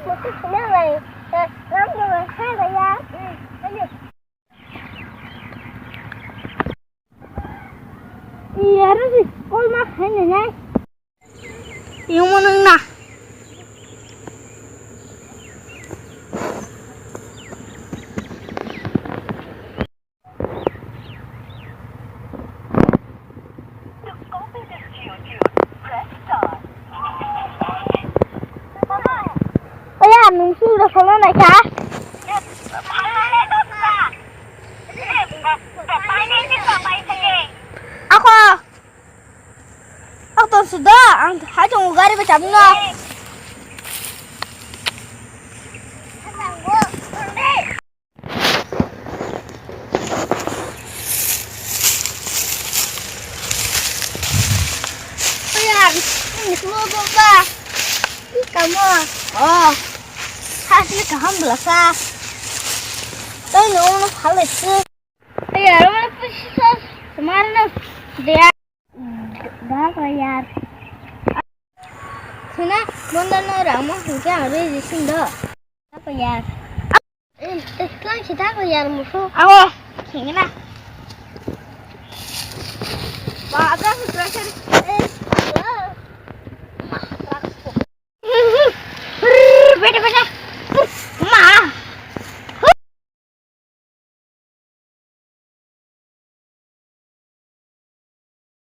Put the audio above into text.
một cái thứ này lắm rồi hai cái giá iya sih kau mah hanya nyai yang mana nak nung sudah kalau naik kah? Aku sudah, hanya ngugari baca bunga. Ayan, ini semua bomba. Kamu, oh. Hasil kaham belaka. Tahu nunggu hal itu. Ayah, mana pusing semalam dia. Dah bayar. Sini, bunda nama mungkin ada di sini dah. Dah bayar. Sekarang kita bayar musuh. Aku, sini lah. Bapak sudah cari.